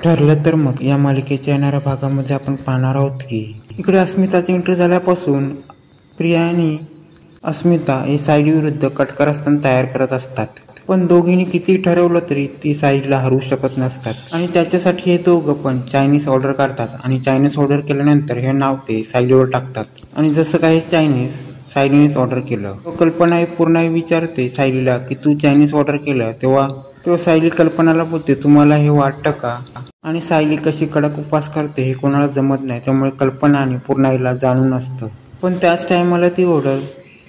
ठरलं तर मग या मालिकेच्या येणाऱ्या भागामध्ये आपण पाहणार आहोत की इकडे अस्मिताची एंट्री झाल्यापासून प्रिया आणि अस्मिता हे सायली विरुद्ध कटकर असताना तयार करत असतात, पण दोघींनी किती ठरवलं तरी ती सायलीला हरवू शकत नसतात आणि त्याच्यासाठी हे दोघं पण चायनीज ऑर्डर करतात आणि चायनीज ऑर्डर केल्यानंतर हे नाव ते सायलीवर टाकतात आणि जसं काही चायनीज सायलीनेच ऑर्डर केलं. कल्पना हे पूर्ण विचारते सायलीला की तू चायनीज ऑर्डर केलं, तेव्हा सायली कल्पनाला बोलते तुम्हाला हे वाटतं का, आणि सायली कशी कडक उपवास करते हे कोणाला जमत नाही, त्यामुळे कल्पना आणि पूर्णाईला जाणून असतं. पण त्याच टायमाला ती ऑर्डर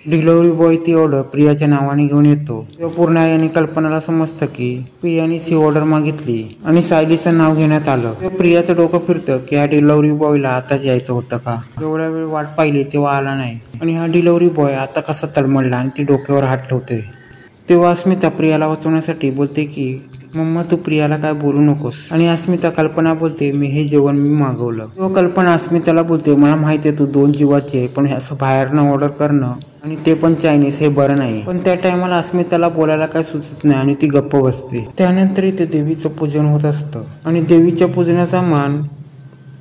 डिलिव्हरी बॉय ती ऑर्डर प्रियाच्या नावाने घेऊन येतो. तेव्हा पूर्णाई आणि कल्पनाला समजतं की प्रियानेच ही ऑर्डर मागितली आणि सायलीचं नाव घेण्यात आलं. तेव्हा प्रियाचं डोकं फिरतं की हा डिलिव्हरी बॉयला आताच यायचं होतं का, एवढ्या वेळ वाट पाहिली तेव्हा आला नाही, आणि हा डिलिव्हरी बॉय आता कसा तळमळला आणि ती डोक्यावर हात ठेवते. तेव्हा अस्मिता प्रियाला वाचवण्यासाठी बोलते की मम्मा तू प्रियाला काय बोलू नकोस, आणि अस्मिता कल्पना बोलते हे जेवण मी मागवलं. तेव्हा कल्पना अस्मिताला बोलते मला माहिती आहे तू दोन जीवाची आहे, पण असं बाहेरनं ऑर्डर करणं आणि ते पण चायनीज हे बरं नाही. पण त्या टायमाला अस्मिताला बोलायला काय सुचत नाही आणि ती गप्प बसते. त्यानंतर इथे देवीचं पूजन होत असतं आणि देवीच्या पूजनाचा मान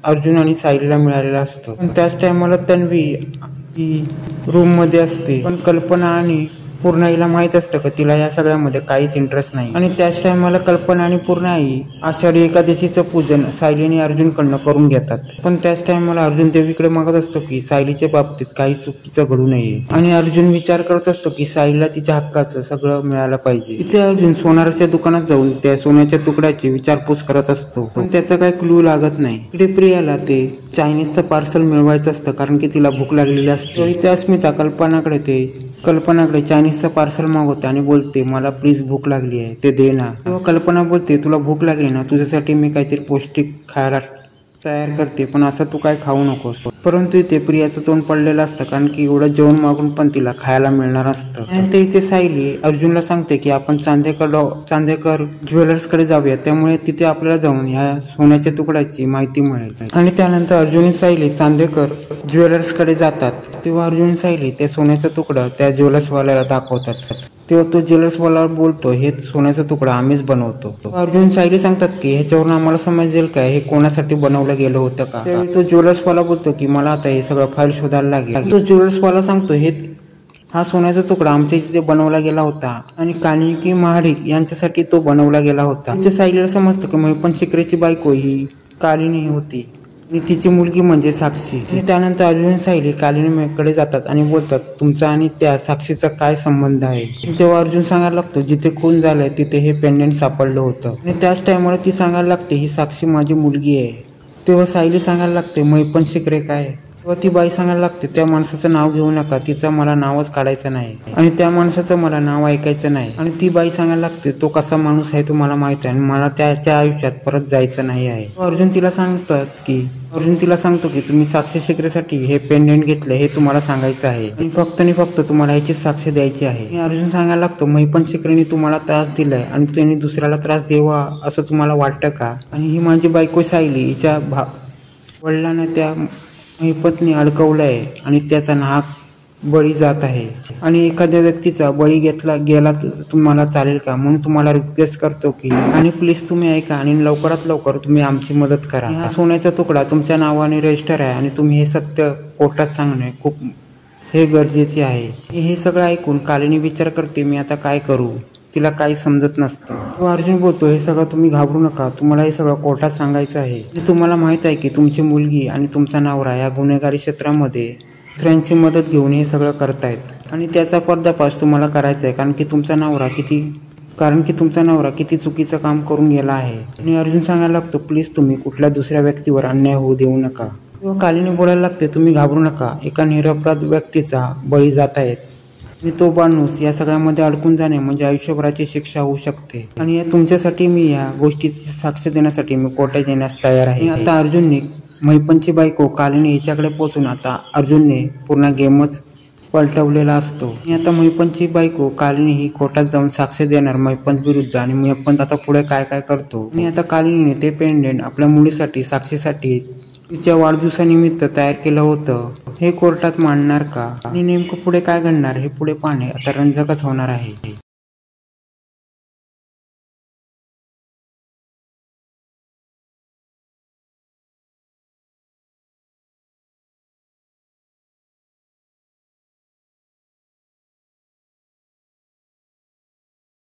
अर्जुन आणि सायलीला मिळालेला असतो. पण त्याच टायमाला तन्वी ही रूम मध्ये असते, पण कल्पना आणि पूर्णाईला माहित असतं का तिला या सगळ्यामध्ये काहीच इंटरेस्ट नाही. आणि त्याच टायमाला कल्पना आणि पूर्णाई आषाढी एकादशीचं पूजन सायली आणि अर्जुनकडनं करून घेतात. पण त्याच टायमाला अर्जुन देवीकडे मागत असतो की सायलीच्या बाबतीत काही चुकीचं घडू नये, आणि अर्जुन विचार करत असतो की सायलीला तिच्या हक्काचं सगळं मिळालं पाहिजे. इथे अर्जुन सोनाराच्या दुकानात जाऊन त्या सोन्याच्या तुकड्याची विचारपूस करत असतो, पण त्याचा काही क्लू लागत नाही. इकडे प्रियाला ते चायनीजचं पार्सल मिळवायचं असतं कारण की तिला भूक लागलेली असते. इथे अस्मिता कल्पनाकडे चायनीजचं पार्सल मागवते आणि बोलते मला प्लीज भूक लागली आहे ते दे ना. तेव्हा कल्पना बोलते तुला भूक लागली ना, तुझ्यासाठी मी काहीतरी पौष्टिक खायला तयार करते, पण असं तू काय खाऊ नकोस. परंतु इथे प्रियाचं तोंड पडलेलं असतं कारण की एवढं जेवण मागून पण तिला खायला मिळणार असतं. आणि इथे सायली अर्जुनला सांगते की आपण चांदेकर ज्वेलर्सकडे जाऊया, त्यामुळे तिथे आपल्याला जाऊन ह्या सोन्याच्या तुकड्याची माहिती मिळेल. आणि त्यानंतर अर्जुन आणि सायली चांदेकर ज्वेलर्सकडे जातात. तेव्हा अर्जुन सायली त्या सोन्याचा तुकडा त्या ज्वेलर्सवाल्याला दाखवतात. तेव्हा तो ज्वेलर्सवाला बोलतो हे सोन्याचा तुकडा आम्हीच बनवतो. अर्जुन सायली सांगतात की ह्याच्यावरून आम्हाला समजेल काय हे कोणासाठी बनवलं गेलं होतं का. त्यावेळी तो ज्वेलर्सवाला बोलतो की मला आता हे सगळं फाईल शोधायला लागेल. तो ज्वेलर्सवाला सांगतो हा सोन्याचा तुकडा आमच्या तिथे बनवला गेला होता आणि कानिकी महाडिक यांच्यासाठी तो बनवला गेला होता. तिच्या सायलीला समजतं की महिपन शिकरेची बायको ही कालिनी होती आणि तिची मुलगी म्हणजे साक्षी. आणि त्यानंतर अर्जुन सायली कालिनीकडे जातात आणि बोलतात तुमचा आणि त्या साक्षीचा काय संबंध आहे. जेव्हा अर्जुन सांगायला लागतो जिथे खून झालाय तिथे हे पेंडेंट सापडलं होतं, आणि त्याच टायमाला ती सांगायला लागते ही साक्षी माझी मुलगी आहे. तेव्हा सायली सांगायला लागते महिपन शिकरे काय. तेव्हा ती बाई सांगायला लागते त्या माणसाचं नाव घेऊ नका, तिचं मला नावच काढायचं नाही आणि त्या माणसाचं मला नाव ऐकायचं नाही. आणि ती बाई सांगायला लागते तो कसा माणूस आहे तुम्हाला माहित आहे आणि मला त्याच्या आयुष्यात परत जायचं नाही आहे. अर्जुन तिला सांगतो की तुम्ही साक्षी शिकरेसाठी हे पेंडेंट घेतले हे तुम्हाला सांगायचं आहे आणि फक्त तुम्हाला ह्याची साक्ष द्यायची आहे. अर्जुन सांगायला लागतो महिपन शिकरेने तुम्हाला त्रास दिलाय आणि त्यांनी दुसऱ्याला त्रास द्यावा असं तुम्हाला वाटतं का, आणि ही माझी बायको सायली हिच्या वडिलांना त्या महिपतने अडकवलंय आणि त्याचा नाहक बळी जात आहे, आणि एखाद्या व्यक्तीचा बळी गेला तुम्हाला चालेल का, म्हणून तुम्हाला रिक्वेस्ट करतो की आणि प्लीज तुम्ही ऐका आणि लवकरात लवकर तुम्ही आमची मदत करा. हा सोन्याचा तुकडा तुमच्या नावाने रजिस्टर आहे आणि तुम्ही हे सत्य कोर्टात सांगणे खूप गरजेचे आहे. हे सगळं ऐकून कालिनी विचार करते मी आता काय करू, तिला काही समजत नसतं. अर्जुन बोलतो हे सगळं तुम्ही घाबरू नका, तुम्हाला हे सगळं कोर्टात सांगायचं आहे. तुम्हाला माहित आहे की तुमची मुलगी आणि तुमचा नवरा या गुन्हेगारी क्षेत्रामध्ये दुसऱ्यांची मदत घेऊन हे सगळं करतायत आणि त्याचा पर्दाफाश तुम्हाला करायचा आहे कारण की तुमचा नवरा किती चुकीचं काम करून गेला आहे. आणि अर्जुन सांगायला लागतो प्लीज तुम्ही कुठल्या दुसऱ्या व्यक्तीवर अन्याय होऊ देऊ नका. तेव्हा कालिनी बोलायला लागते तुम्ही घाबरू नका, एका निरपराध व्यक्तीचा बळी जात आहेत आणि तो माणूस या सगळ्यामध्ये अडकून जाणे म्हणजे आयुष्यभराची शिक्षा होऊ शकते, आणि तुमच्यासाठी मी या गोष्टीची साक्ष देण्यासाठी मी कोर्टात येण्यास तयार आहे. आता अर्जुनने महिपनची बायको कालिनी हिच्याकडे पोहोचून आता अर्जुनने पूर्ण गेमच पलटवलेला असतो. आणि आता महिपनची बायको कालिनी ही कोर्टात जाऊन साक्ष देणार महिपन विरुद्ध, आणि महिपन आता पुढे काय करतो. आणि आता कालिनीने ते पेंडेंट आपल्या मुलीसाठी साक्षीसाठी तिच्या वाढदिवसानिमित्त तयार केलं होतं हे कोर्टात मांडणार का, आणि नेमकं पुढे काय घडणार हे पुढे पाहणे आता रंजकच होणार आहे.